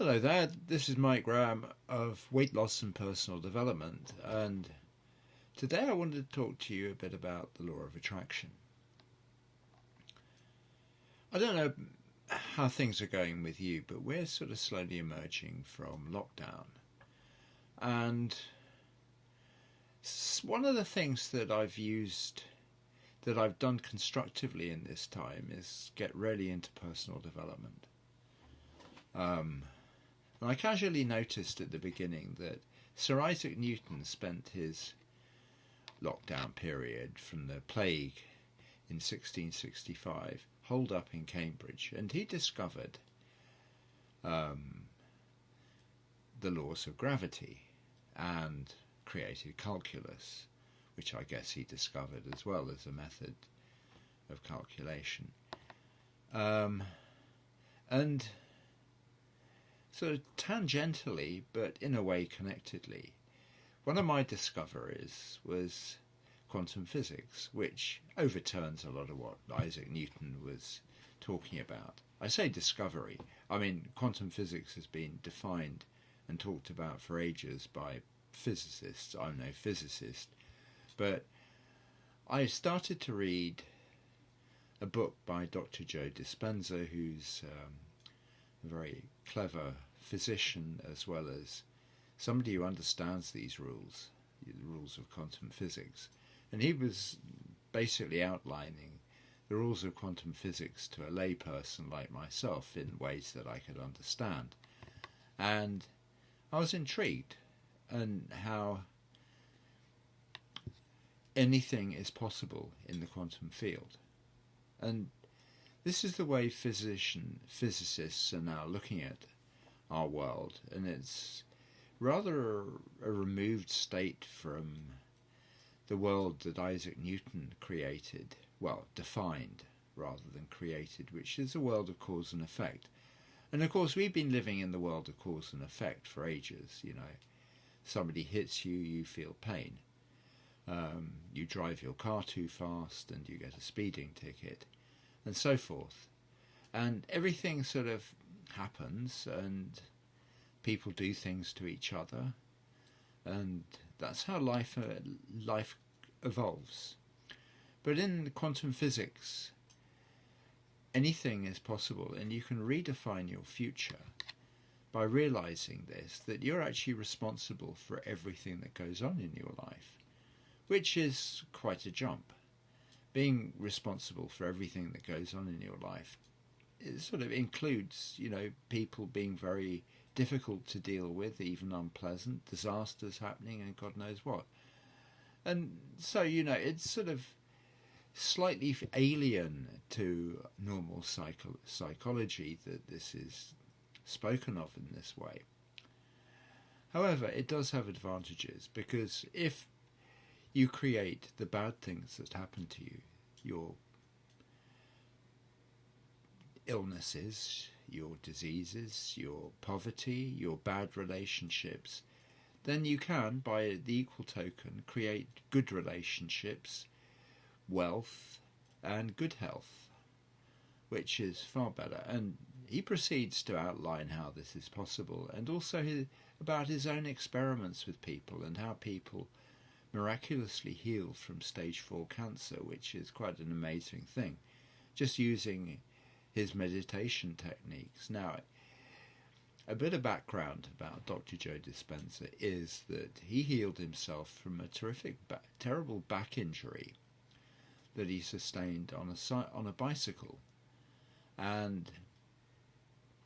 Hello there, this is Mike Graham of Weight Loss and Personal Development, and today I wanted to talk to you a bit about the law of attraction. I don't know how things are going with you, but we're sort of slowly emerging from lockdown. And one of the things that I've done constructively in this time is get really into personal development. And I casually noticed at the beginning that Sir Isaac Newton spent his lockdown period from the plague in 1665 holed up in Cambridge, and he discovered the laws of gravity and created calculus, which I guess he discovered as well as a method of calculation. And sort of tangentially, but in a way connectedly, one of my discoveries was quantum physics, which overturns a lot of what Isaac Newton was talking about. I say discovery, I mean quantum physics has been defined and talked about for ages by physicists. I'm no physicist, but I started to read a book by Dr. Joe Dispenser, who's a very clever physician as well as somebody who understands these rules, the rules of quantum physics. And he was basically outlining the rules of quantum physics to a layperson like myself in ways that I could understand. And I was intrigued in how anything is possible in the quantum field. And this is the way physicists are now looking at our world, and it's rather a removed state from the world that Isaac Newton created, well, defined rather than created, which is a world of cause and effect. And of course we've been living in the world of cause and effect for ages. You know, somebody hits you, you feel pain. You drive your car too fast and you get a speeding ticket, and so forth. And everything sort of happens, and people do things to each other, and that's how life evolves. But in quantum physics, anything is possible, and you can redefine your future by realizing this, that you're actually responsible for everything that goes on in your life, which is quite a jump. Being responsible for everything that goes on in your life, it sort of includes, you know, people being very difficult to deal with, even unpleasant, disasters happening and God knows what. And so, you know, it's sort of slightly alien to normal psychology that this is spoken of in this way. However, it does have advantages, because if you create the bad things that happen to you, your illnesses, your diseases, your poverty, your bad relationships, then you can, by the equal token, create good relationships, wealth, and good health, which is far better. And he proceeds to outline how this is possible, and also about his own experiments with people and how people miraculously healed from stage 4 cancer, which is quite an amazing thing, just using his meditation techniques. Now, a bit of background about Dr. Joe Dispenser is that he healed himself from a terrible back injury that he sustained on a bicycle, and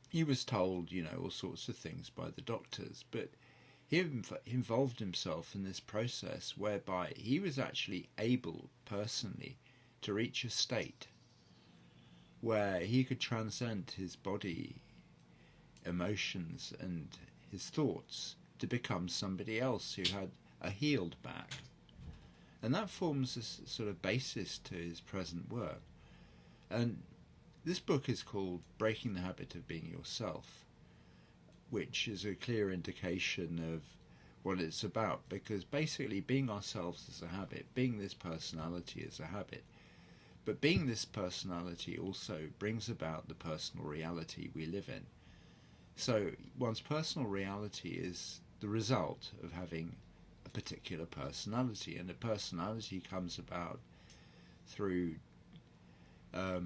he was told, you know, all sorts of things by the doctors, but he involved himself in this process whereby he was actually able personally to reach a state where he could transcend his body, emotions and his thoughts to become somebody else who had a healed back. And that forms a sort of basis to his present work. And this book is called Breaking the Habit of Being Yourself, which is a clear indication of what it's about, because basically being ourselves is a habit, being this personality is a habit, but being this personality also brings about the personal reality we live in. So one's personal reality is the result of having a particular personality, and a personality comes about through a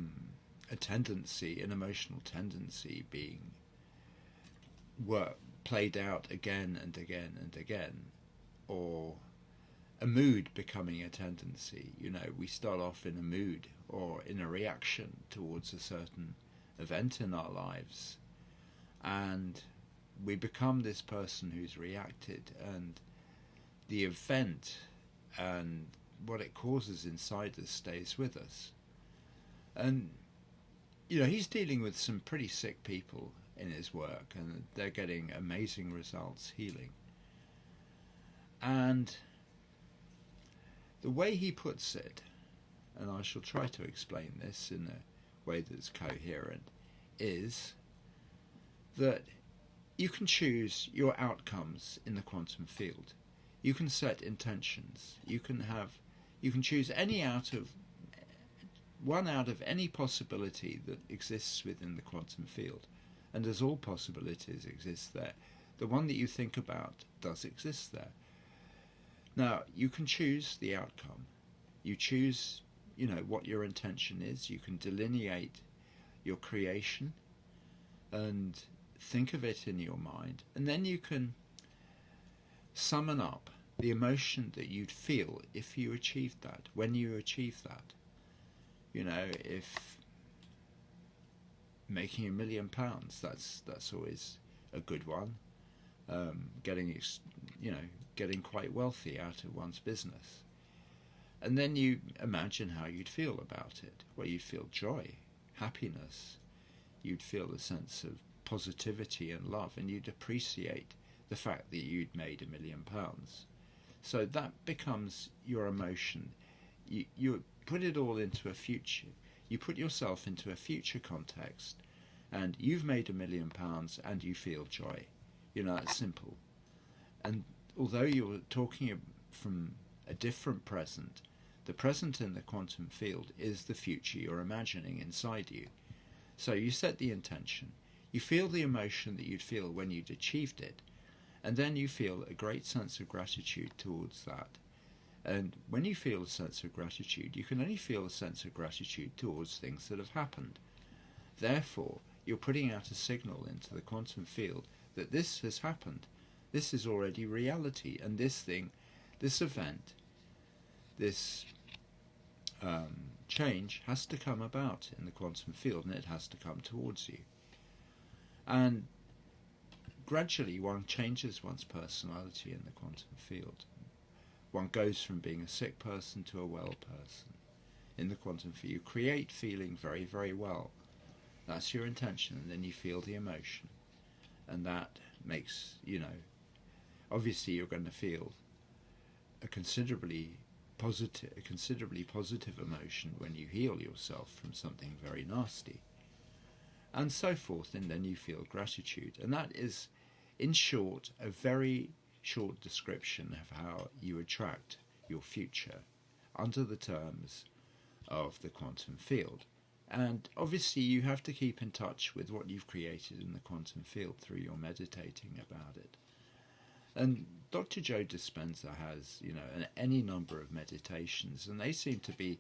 tendency, an emotional tendency being played out again and again and again, or a mood becoming a tendency. You know, we start off in a mood or in a reaction towards a certain event in our lives, and we become this person who's reacted, and the event and what it causes inside us stays with us. And you know, he's dealing with some pretty sick people in his work, and they're getting amazing results healing. And the way he puts it, and I shall try to explain this in a way that's coherent, is that you can choose your outcomes in the quantum field. You can set intentions. You can choose one out of any possibility that exists within the quantum field. And as all possibilities exist there, the one that you think about does exist there. Now, you can choose the outcome. You choose, you know, what your intention is. You can delineate your creation and think of it in your mind. And then you can summon up the emotion that you'd feel if you achieved that, when you achieved that. You know, if making £1 million, that's always a good one. Getting quite wealthy out of one's business. And then you imagine how you'd feel about it. Well, you'd feel joy, happiness. You'd feel a sense of positivity and love, and you'd appreciate the fact that you'd made £1 million. So that becomes your emotion. You put it all into a future. You put yourself into a future context, and you've made £1 million and you feel joy. You know, it's simple. And although you're talking from a different present, the present in the quantum field is the future you're imagining inside you. So you set the intention, you feel the emotion that you'd feel when you'd achieved it, and then you feel a great sense of gratitude towards that. And when you feel a sense of gratitude, you can only feel a sense of gratitude towards things that have happened. Therefore, you're putting out a signal into the quantum field that this has happened. This is already reality, and this thing, this event, this change has to come about in the quantum field, and it has to come towards you. And gradually one changes one's personality in the quantum field. One goes from being a sick person to a well person in the quantum field. You create feeling very, very well. That's your intention, and then you feel the emotion. And that makes, you know, obviously you're going to feel a considerably positive emotion when you heal yourself from something very nasty, and so forth. And then you feel gratitude. And that is, in short, a very short description of how you attract your future under the terms of the quantum field. And obviously you have to keep in touch with what you've created in the quantum field through your meditating about it. And Dr. Joe Dispenser has, you know, any number of meditations, and they seem to be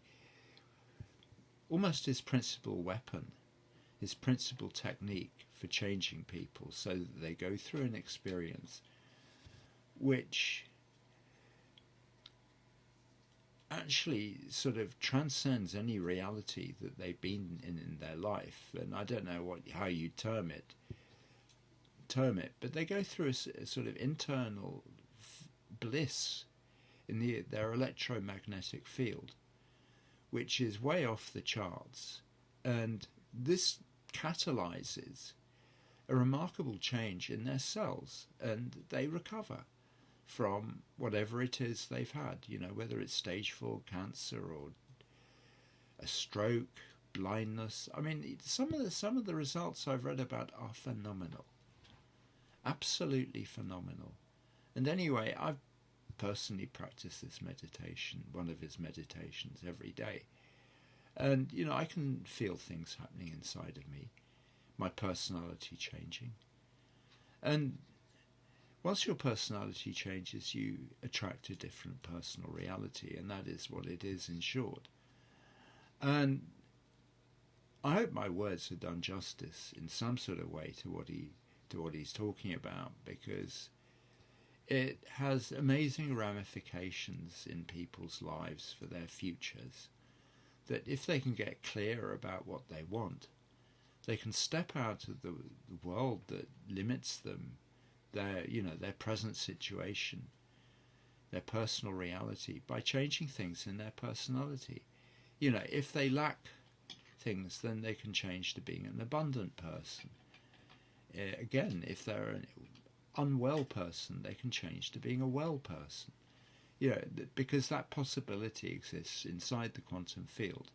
almost his principal weapon, his principal technique for changing people, so that they go through an experience which actually sort of transcends any reality that they've been in their life. And I don't know how you term it, but they go through a sort of internal bliss in their electromagnetic field, which is way off the charts. And this catalyzes a remarkable change in their cells, and they recover from whatever it is they've had, you know, whether it's stage 4 cancer or a stroke, blindness. I mean, some of the results I've read about are phenomenal, absolutely phenomenal. And anyway, I've personally practiced this meditation, one of his meditations, every day. And, you know, I can feel things happening inside of me, my personality changing. And once your personality changes, you attract a different personal reality, and that is what it is in short. And I hope my words have done justice in some sort of way to what he's talking about, because it has amazing ramifications in people's lives for their futures, that if they can get clear about what they want, they can step out of the world that limits them, their present situation, their personal reality, by changing things in their personality. If they lack things, then they can change to being an abundant person. Again, if they're an unwell person, they can change to being a well person. Because that possibility exists inside the quantum field.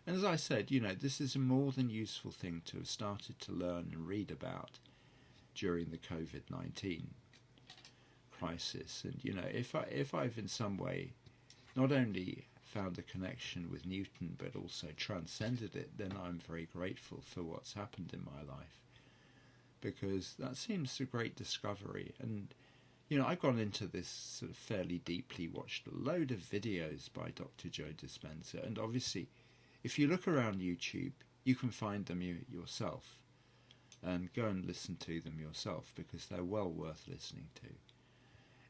And as I said, this is a more than useful thing to have started to learn and read about during the COVID-19 crisis. And, if I've in some way not only found a connection with Newton but also transcended it, then I'm very grateful for what's happened in my life, because that seems a great discovery. And I've gone into this sort of fairly deeply, watched a load of videos by Dr. Joe Dispenser, and obviously if you look around YouTube you can find them yourself, and go and listen to them yourself, because they're well worth listening to.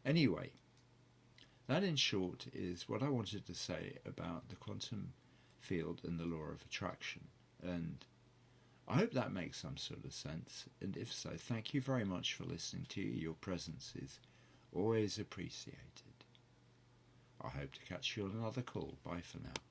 Anyway, that in short is what I wanted to say about the quantum field and the law of attraction, and I hope that makes some sort of sense, and if so, thank you very much for listening to you. Your presence is always appreciated. I hope to catch you on another call. Bye for now.